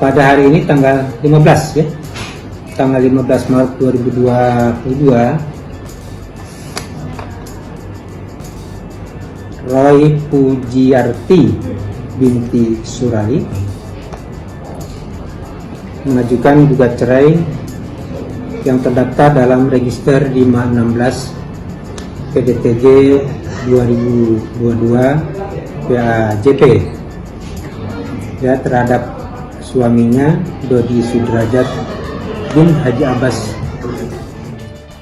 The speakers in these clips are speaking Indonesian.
pada hari ini tanggal 15 ya, tanggal 15 Maret 2022, Roy Pujiarti binti Surali mengajukan gugat cerai yang terdaftar dalam register 516 PDTG 2022 PAJP ya terhadap suaminya Dodi Sudrajat bin Haji Abbas.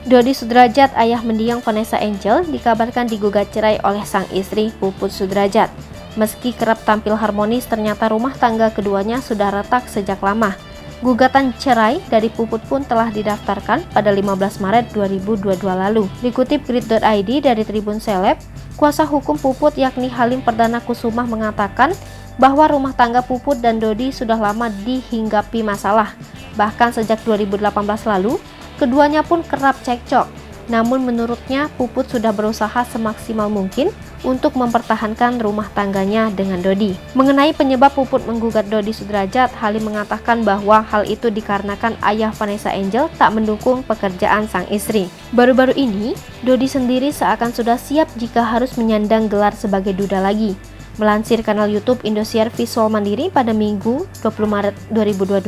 Dodi Sudrajat, ayah mendiang Vanessa Angel, dikabarkan digugat cerai oleh sang istri Puput Sudrajat. Meski kerap tampil harmonis, ternyata rumah tangga keduanya sudah retak sejak lama. Gugatan cerai dari Puput pun telah didaftarkan pada 15 Maret 2022 lalu. Dikutip grid.id dari Tribun Seleb, kuasa hukum Puput yakni Halim Perdana Kusumah mengatakan bahwa rumah tangga Puput dan Dodi sudah lama dihinggapi masalah. Bahkan sejak 2018 lalu, keduanya pun kerap cekcok. Namun menurutnya Puput sudah berusaha semaksimal mungkin untuk mempertahankan rumah tangganya dengan Dodi. Mengenai penyebab Puput menggugat Dodi Sudrajat, Halim mengatakan bahwa hal itu dikarenakan ayah Vanessa Angel tak mendukung pekerjaan sang istri. Baru-baru ini, Dodi sendiri seakan sudah siap jika harus menyandang gelar sebagai duda lagi. Melansir kanal YouTube Indosiar Visual Mandiri pada Minggu 20 Maret 2022,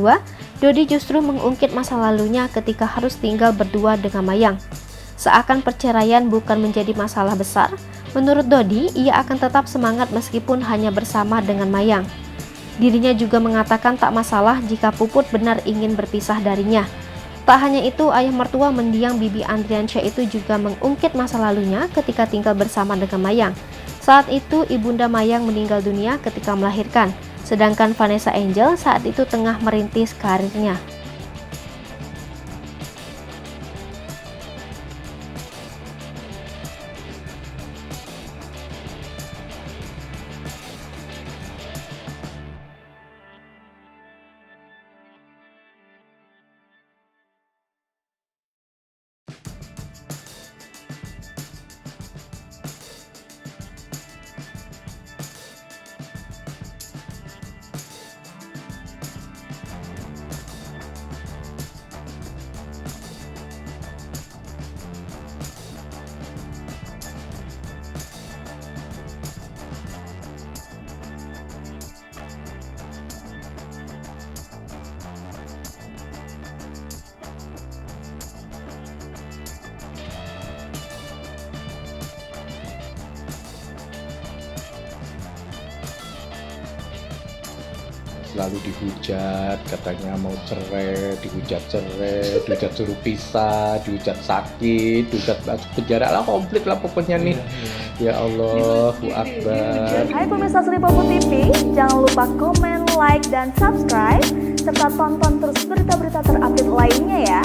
Dodi justru mengungkit masa lalunya ketika harus tinggal berdua dengan Mayang. Seakan perceraian bukan menjadi masalah besar, menurut Dodi, ia akan tetap semangat meskipun hanya bersama dengan Mayang. Dirinya juga mengatakan tak masalah jika Puput benar ingin berpisah darinya. Tak hanya itu, ayah mertua mendiang Bibi Andriansyah itu juga mengungkit masa lalunya ketika tinggal bersama dengan Mayang. Saat itu, ibunda Mayang meninggal dunia ketika melahirkan, sedangkan Vanessa Angel saat itu tengah merintis karirnya. Selalu dihujat, katanya mau cerai, dihujat suruh pisah, dihujat sakit, dihujat masuk penjara lah, komplit lah pokoknya nih. Ya Allahu Akbar. Hai pemirsa Sri Popo TV, jangan lupa komen, like, dan subscribe serta tonton terus berita-berita terupdate lainnya ya.